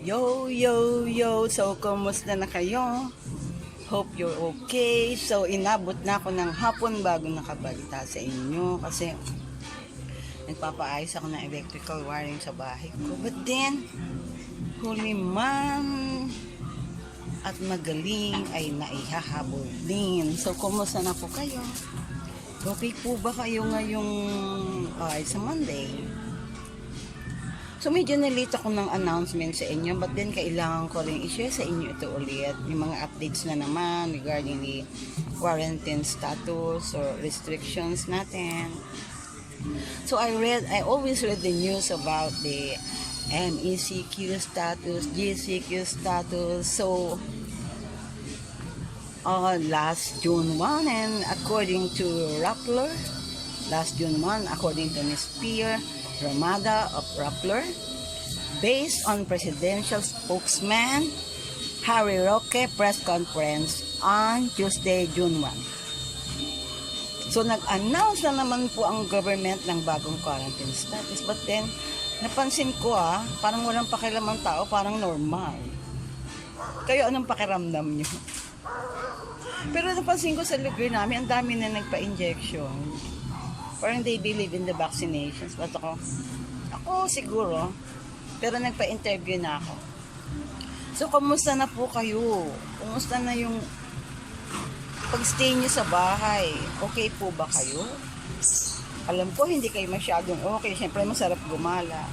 Yo, yo, yo! So, kumusta na kayo? Hope you're okay. So, inabot na ako ng hapon bago nakabalita sa inyo kasi nagpapaayos ako ng electrical wiring sa bahay ko. But then, huli man at magaling ay naihahabol din. So, kumusta na po kayo? Okay po ba kayo ngayong sa Monday? So, medyo nalito ako ng announcement sa inyo, but then kailangan ko rin i-share sa inyo ito ulit. Yung mga updates na naman regarding the quarantine status or restrictions natin. So, I always read the news about the MECQ status, GCQ status. So, last June 1, and according to Rappler, last June 1, according to Ms. Pierre Ramada of Rappler, based on presidential spokesman Harry Roque press conference on Tuesday, June 1. So, nag-announce na naman po ang government ng bagong quarantine status. But then, napansin ko parang walang pakialam ang tao, parang normal. Kayo, anong pakiramdam nyo? Pero napansin ko sa lugar namin, ang dami na nagpa-injection. Parang they believe in the vaccinations. But ako siguro, pero nagpa-interview na ako. So, kumusta na po kayo? Kumusta na yung pag-stay nyo sa bahay? Okay po ba kayo? Alam ko, hindi kayo masyadong okay. Siyempre, masarap gumala.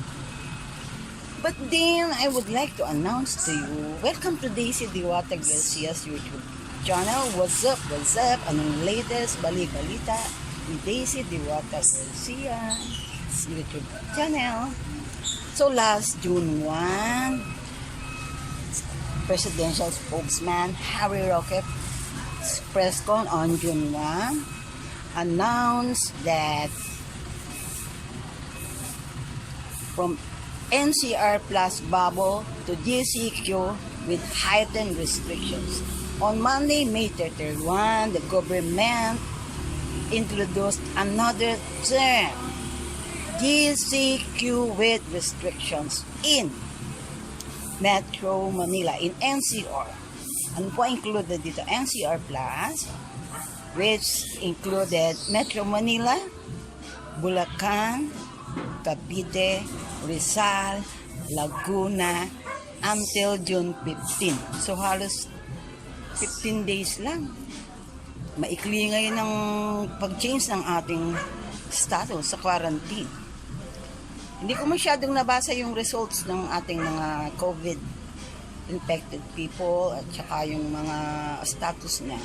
But then, I would like to announce to you, welcome to Diwata Garcia's YouTube channel. What's up? What's up? Anong latest? Bali-balita ni Diwata Garcia YouTube channel. So, last June 1, presidential spokesman Harry Roque press con on June 1 announced that from NCR plus bubble to GCQ with heightened restrictions. On Monday, May 31, the government introduced another term, GCQ with restrictions in Metro Manila, in NCR. Ano po included dito? NCR Plus, which included Metro Manila, Bulacan, Cavite, Rizal, Laguna, until June 15. So, halos 15 days lang. Maikli ngayon ang pag-change ng ating status sa quarantine. Hindi ko masyadong nabasa yung results ng ating mga COVID-infected people at saka yung mga status niya.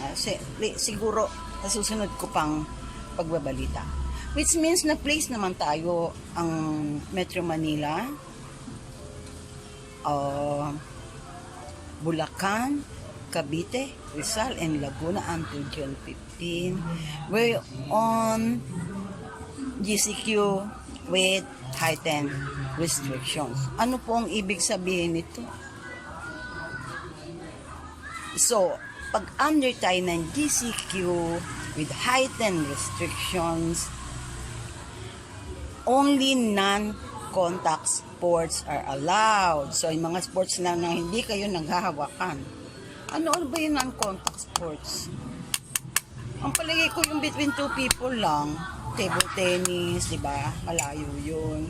Siguro sa susunod ko pang pagbabalita. Which means na-place naman tayo ang Metro Manila, Bulacan, Cavite, Rizal, and Laguna until June 15. We're on GCQ with heightened restrictions. Ano po ang ibig sabihin nito? So, pag under tayo ng GCQ with heightened restrictions, only non-contact sports are allowed. So, yung mga sports na hindi kayo naghahawakan. Ano ba yung non-contact sports? Ang palagay ko yung between two people lang. Table tennis, di ba? Malayo yun.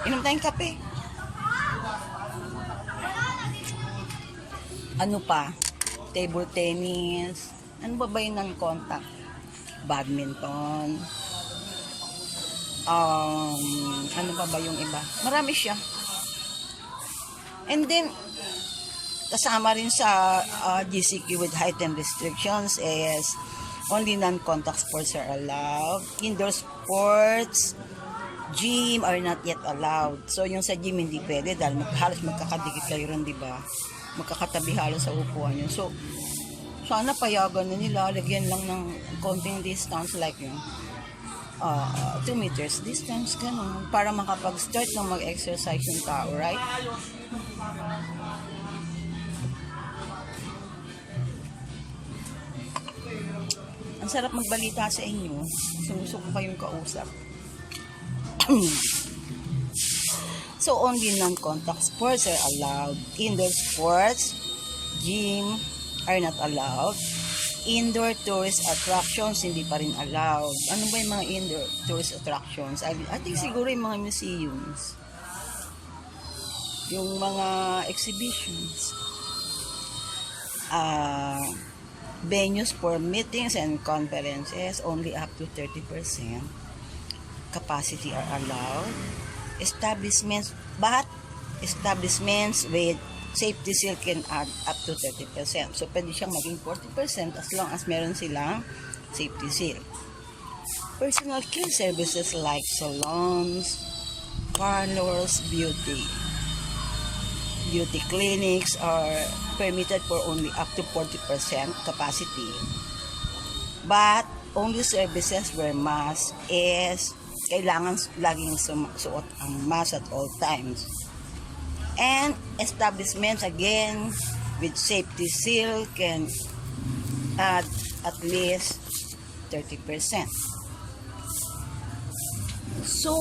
Inom tayong kape. Ano pa? Table tennis. Ano ba yung non-contact? Badminton. Ano ba yung iba? Marami siya. And then, kasama rin sa GCQ with heightened restrictions is only non-contact sports are allowed. Indoor sports, gym are not yet allowed. So, yung sa gym hindi pwede dahil halos magkakadikit kayo rin, di ba? Magkakatabi halos sa upuan yun. So, sana payagan na nila, lagyan lang ng konting distance like yun. 2 meters distance, ganun. Para makapag-start ng mag-exercise yung tao, right? Ang sarap magbalita sa inyo. Gusto ko kayong kausap. So, only non-contact sports are allowed. Indoor sports, gym, are not allowed. Indoor tourist attractions, hindi pa rin allowed. Ano ba yung mga indoor tourist attractions? I think siguro yung mga museums. Yung mga exhibitions. Venues for meetings and conferences, only up to 30% capacity are allowed. Establishments with safety seal can add up to 30%. So, pwede siyang maging 40% as long as meron silang safety seal. Personal care services like salons, parlors, beauty clinics are permitted for only up to 40% capacity. But, only services where mask is kailangan laging suot ang mask at all times. And establishments again with safety seal can add at least 30%. So,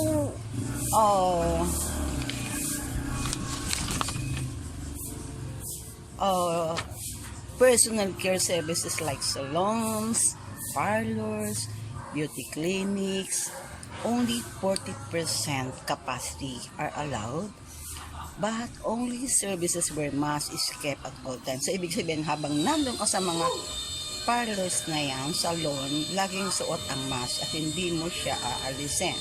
personal care services like salons, parlors, beauty clinics, only 40% capacity are allowed. But only services where mask is kept at all times. So, ibig sabihin, habang nandun ka sa mga parlors na yan, salon, laging suot ang mask at hindi mo siya aalisin.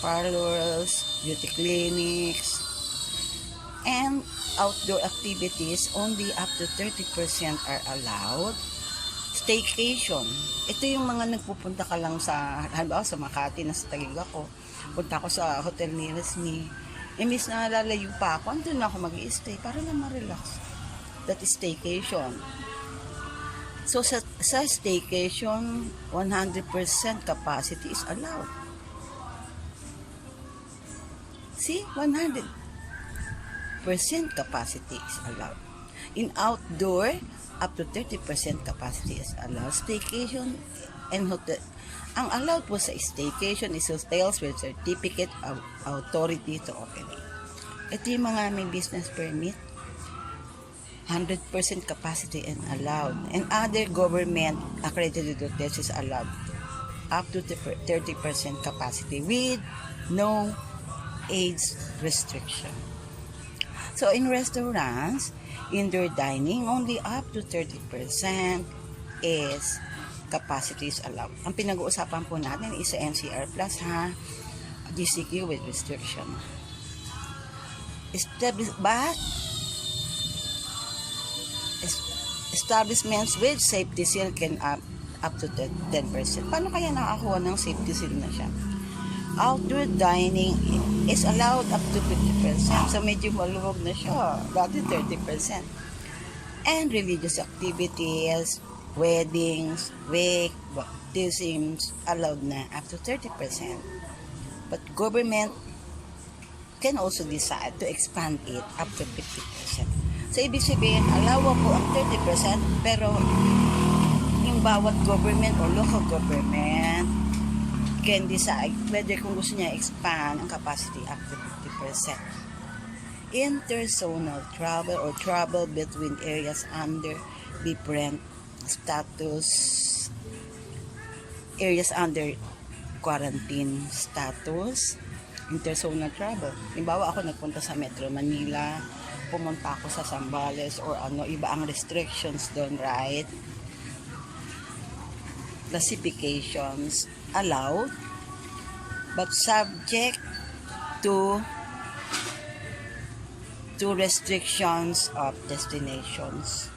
Parlors, beauty clinics, and outdoor activities, only up to 30% are allowed. Staycation. Ito yung mga nagpupunta ka lang sa, halimbawa sa Makati, nasa Taguig ako. Punta ako sa hotel nearest me. Imbis na lalayo pa ako, andun na ako mag-i-stay para lang ma-relax. That is staycation. So, sa staycation, 100% capacity is allowed. See? 100% capacity is allowed. In outdoor, up to 30% capacity is allowed. Staycation and hotel. Ang allowed po sa staycation is hotels with certificate of authority to open. Ito yung mga may business permit, 100% capacity and allowed. And other government accredited hotels is allowed up to 30% capacity with no age restriction. So in restaurants, indoor dining, only up to 30% is capacity is allowed. Ang pinag-uusapan po natin is sa NCR Plus ha, GCQ with restriction. Establishments with safety seal can up to 10%. Paano kaya nakakuha ng safety seal na siya? Outdoor dining is allowed up to 50%. So medyo maluwag na siya. Dati 30%. And religious activities, weddings, wake, baptisms, allowed na up to 30%. But government can also decide to expand it up to 50%. So, ibig sabihin, allow po ang 30%, pero yung bawat government or local government can decide whether kung gusto niya expand ang capacity up to 50%. Interzonal travel or travel between areas under different status, areas under quarantine status, interzonal travel. Halimbawa ako nagpunta sa Metro Manila, pumunta ako sa Zambales or iba ang restrictions doon, right? Classifications allowed but subject to restrictions of destinations.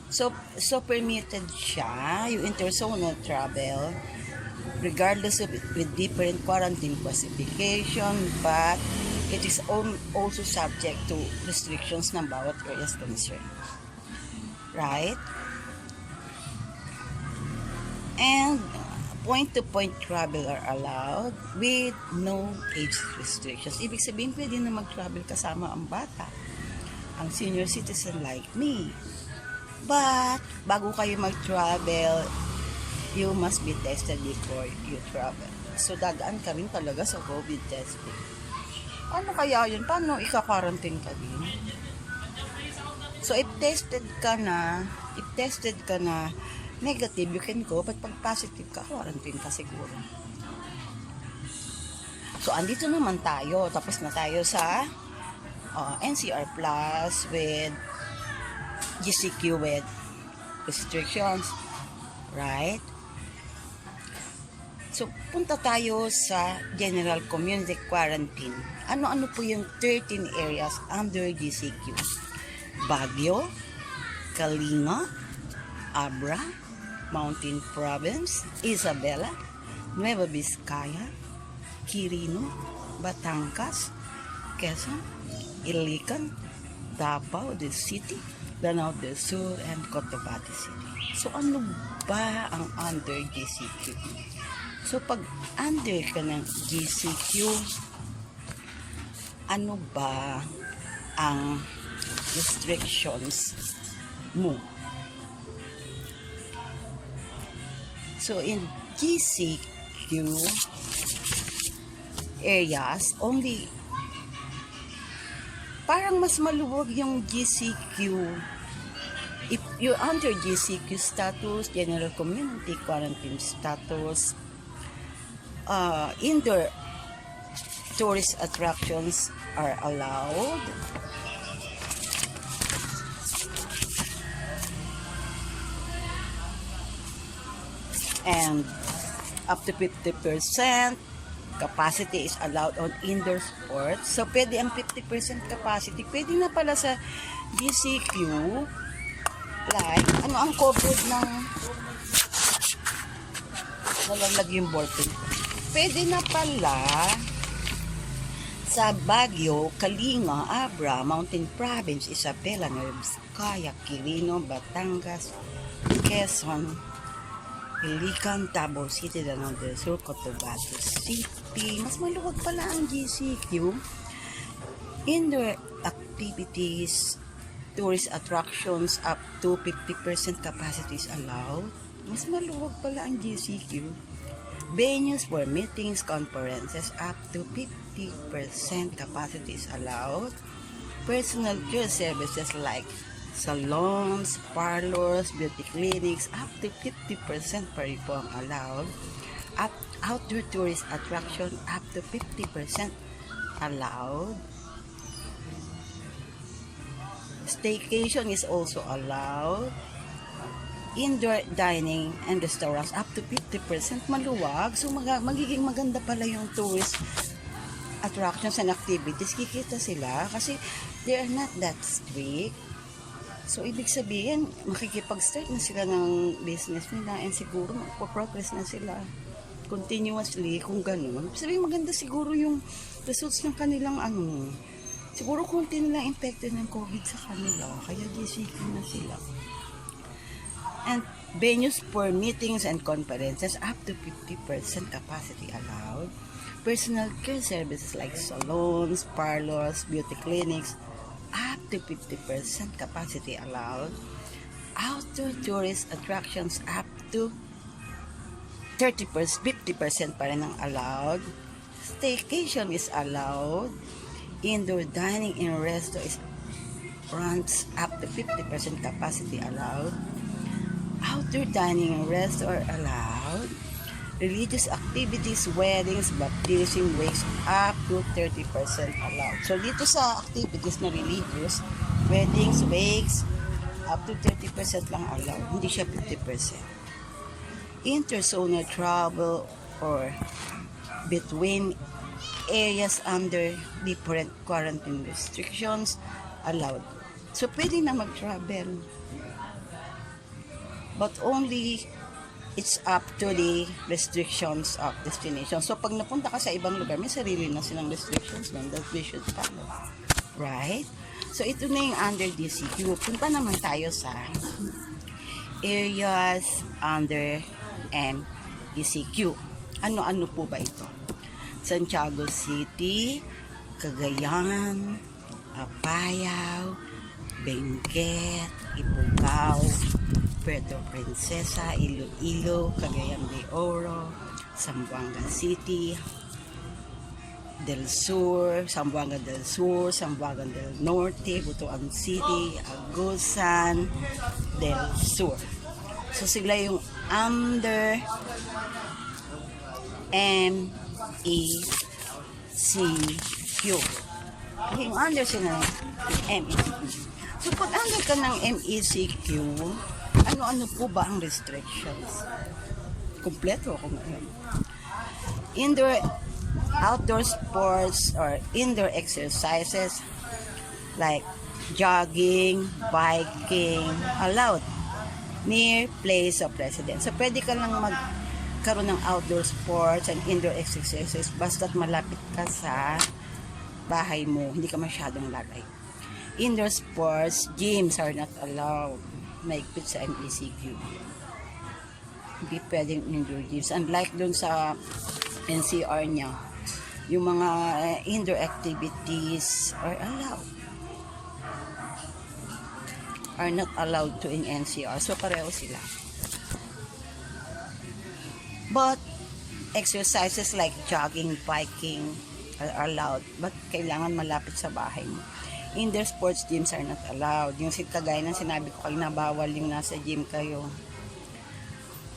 So permitted siya, yung interzonal travel, regardless of with different quarantine classification, but it is also subject to restrictions ng bawat areas concerned. Right? And point-to-point travel are allowed with no age restrictions. Ibig sabihin, pwede na mag-travel kasama ang bata, ang senior citizen like me. But, bago kayo mag-travel, you must be tested before you travel. So, dadaan ka rin talaga sa COVID testing. Ano kaya yun? Paano ika-quarantine ka din? So, if tested ka na negative, you can go, but pag positive ka, quarantine ka siguro. So, andito naman tayo. Tapos na tayo sa NCR Plus with GCQ with restrictions. Right? So, punta tayo sa General Community Quarantine. Ano-ano po yung 13 areas under GCQ? Baguio, Kalinga, Abra, Mountain Province, Isabela, Nueva Vizcaya, Quirino, Batangas, Quezon, Ilican, Davao del City, Lanao del Sur, and Cotabato City. So, ano ba ang under GCQ? So, pag under ka ng GCQ, ano ba ang restrictions mo? So, in GCQ areas, only parang mas maluwag yung GCQ. If you're under GCQ status, General Community Quarantine status, indoor tourist attractions are allowed. And up to 50% capacity is allowed on indoor sports. So, pwede ang 50% capacity. Pwede na pala sa GCQ, like, ano ang covered ng nalalagay yung ballpen. Pwede na pala sa Baguio, Kalinga, Abra, Mountain Province, Isabela, Nueva Vizcaya, Quirino, Batangas, Quezon, Ilican, Davao City, Lanao del Sur, Cotabato City. Mas maluwag pala ang GCQ. Indoor activities, tourist attractions up to 50% capacity is allowed. Mas maluwag pala ang GCQ. Venues for meetings, conferences up to 50% capacity is allowed. Personal care services like salons, parlors, beauty clinics up to 50% pa rin po ang allowed. Outdoor tourist attraction up to 50% allowed. Staycation is also allowed. Indoor dining and restaurants up to 50% maluwag. So magiging maganda pala yung tourist attractions and activities. Kikita sila kasi they are not that strict. So ibig sabihin, makikipag-start na sila ng business nila and siguro magpo-progress na sila continuously kung ganun. Sabihin maganda siguro yung results ng kanilang siguro konti nilang infected ng COVID sa kanila. Kaya GCQ na sila. And venues for meetings and conferences up to 50% capacity allowed. Personal care services like salons, parlors, beauty clinics up to 50% capacity allowed. Outdoor tourist attractions up to 50% pa rin ang allowed. Staycation is allowed. Indoor dining in restaurants up to 50% capacity allowed. Outdoor dining and rest are allowed. Religious activities, weddings, baptism, wakes up to 30% allowed. So, dito sa activities na religious, weddings, wakes, up to 30% lang allowed. Hindi siya 50%. Interzonal travel or between areas under different quarantine restrictions allowed. So, pwede na mag-travel. But only it's up to the restrictions of destination. So, pag napunta ka sa ibang lugar, may sarili na silang restrictions lang that we should follow. Right? So, ito na yung under DCQ. Punta naman tayo sa areas under MDCQ. Ano-ano po ba ito? Santiago City, Cagayan, Apayao, Benguet, Ifugao, Puerto Princesa, Iloilo, Cagayan de Oro, Zamboanga City, del Sur, Zamboanga del Sur, Zamboanga del Norte, Butuan City, Agusan del Sur. So sila yung under MECQ. Yung under sila ng MECQ. So pag under ka ng MECQ, ano-ano po ba ang restrictions? Kompleto ako ngayon. Indoor, outdoor sports or indoor exercises like jogging, biking, allowed near place of residence. So, pwede ka lang magkaroon ng outdoor sports and indoor exercises basta't malapit ka sa bahay mo, hindi ka masyadong lagay. Indoor sports, gyms are not allowed. Maigpit sa MECQ. Hindi pwedeng indoor gyms. Unlike dun sa NCR niya, yung mga indoor activities are allowed. Are not allowed to in NCR. So, pareho sila. But, exercises like jogging, biking are allowed. But, kailangan malapit sa bahay mo. Indoor sports gyms are not allowed. Yung kagaya ng sinabi ko kayo na bawal yung nasa gym kayo.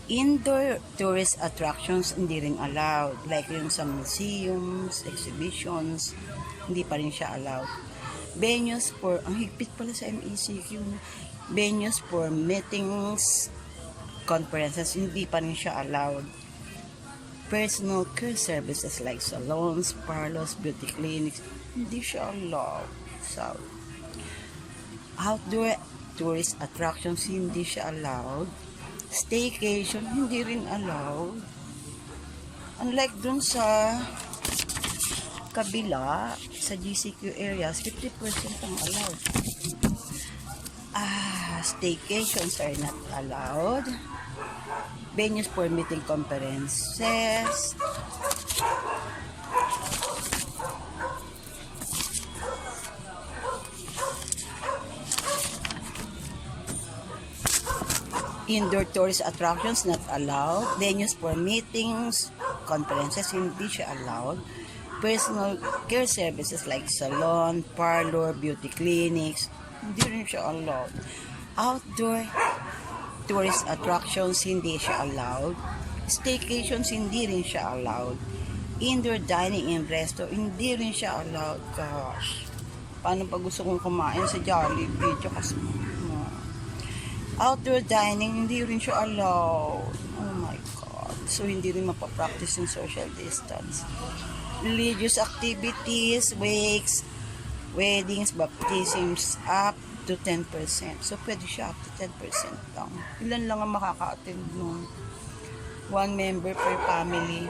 Indoor tourist attractions hindi rin allowed. Like yung sa museums, exhibitions, hindi pa rin siya allowed. Venues for, ang higpit pala sa MECQ, venues for meetings, conferences, hindi pa rin siya allowed. Personal care services like salons, parlors, beauty clinics, hindi siya allowed. So, outdoor tourist attractions, hindi siya allowed. Staycation, hindi rin allowed. Unlike dun sa kabila, sa GCQ areas, 50% ang allowed. Staycations are not allowed. Venues for meeting conferences. Indoor tourist attractions not allowed. Venues for meetings, conferences, hindi siya allowed. Personal care services like salon, parlor, beauty clinics, hindi rin siya allowed. Outdoor tourist attractions, hindi siya allowed. Staycations, hindi rin siya allowed. Indoor dining in resto, hindi rin siya allowed. Gosh, paano pag gusto kong kumain sa Jollibee? Kasi outdoor dining, hindi rin siya allowed. Oh my God. So, hindi rin mapapractice yung social distance. Religious activities, wakes, weddings, baptisms, up to 10%. So, pwede siya up to 10% lang. Ilan lang ang makaka-attend nun? One member per family.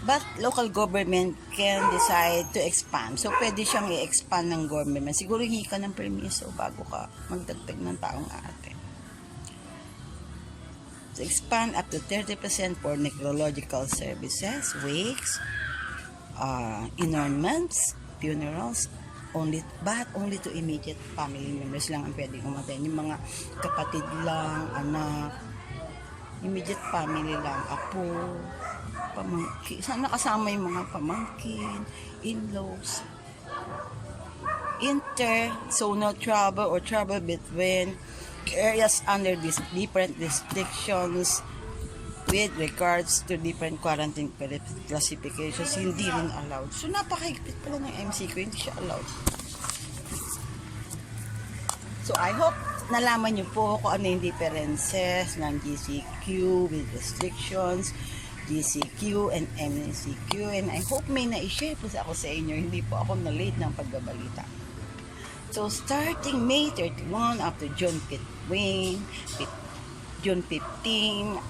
But local government can decide to expand. So, pwede siyang i-expand ng government. Siguro hingi ka ng permiso bago ka magdagdag ng taong aaten. So, expand up to 30% for necrological services, wakes, interments, funerals, but only to immediate family members lang ang pwedeng umaten. Yung mga kapatid lang, anak, immediate family lang, apo, pamangkin, sana kasama yung mga pamangkin, in-laws. Inter-zonal travel or travel between areas under these different restrictions with regards to different quarantine classifications, hindi rin allowed. So, napakahigpit pala ng MCQ, hindi siya allowed. So, I hope nalaman niyo po kung ano yung differences ng GCQ with restrictions, GCQ and MECQ, and I hope may na-share po ako sa inyo, hindi po ako na-late ng pagbabalita. So, starting May 31 up to June 15,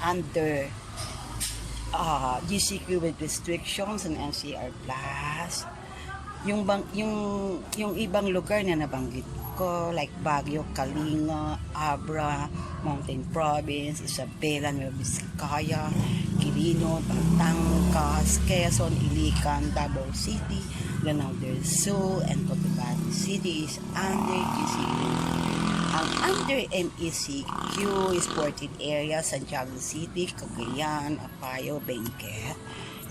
under GCQ with restrictions and NCR Plus, yung ibang lugar na nabanggit ko, like Baguio, Kalinga, Abra, Mountain Province, Isabela, Nueva Vizcaya, Quirino, Batangas, Quezon, Ilican, Davao City, Lanao del Sur, and Cotabato City is under GCQ. Ang under MECQ is 14 areas, Santiago City, Cagayan, Apayao, Benguet,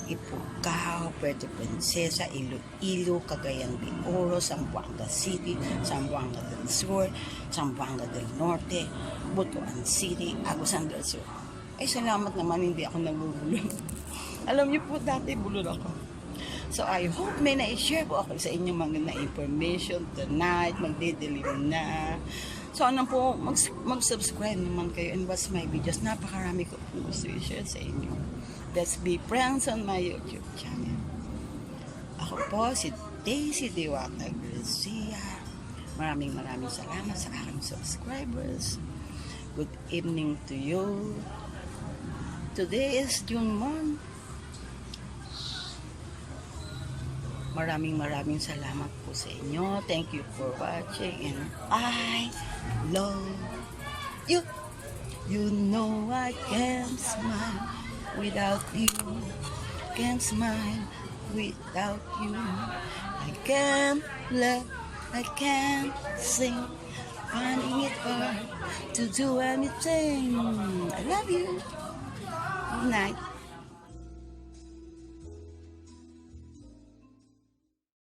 Ifugao, Puerto Princesa, Iloilo, Cagayan de Oro, Zamboanga City, Zamboanga del Sur, Zamboanga del Norte, Butuan City, Agusan del Sur. Ay, salamat naman, hindi ako nabubulol. Alam niyo po, dati bulol ako. So, I hope may na-share ko ako sa inyo mga information tonight. Magdidilim na. So, ano po, mag-subscribe naman kayo and watch my videos. Napakarami ko po gusto i-share sa inyo. Let's be friends on my YouTube channel. Ako po si Daisy Diwata Garcia. Maraming salamat sa aking subscribers. Good evening to you. Today is June 1. Maraming salamat po sa inyo. Thank you for watching and I love you. You know I can't smile without you. Can't smile without you. I can't laugh, I can't sing. Finding it hard to do anything. I love you. Good night.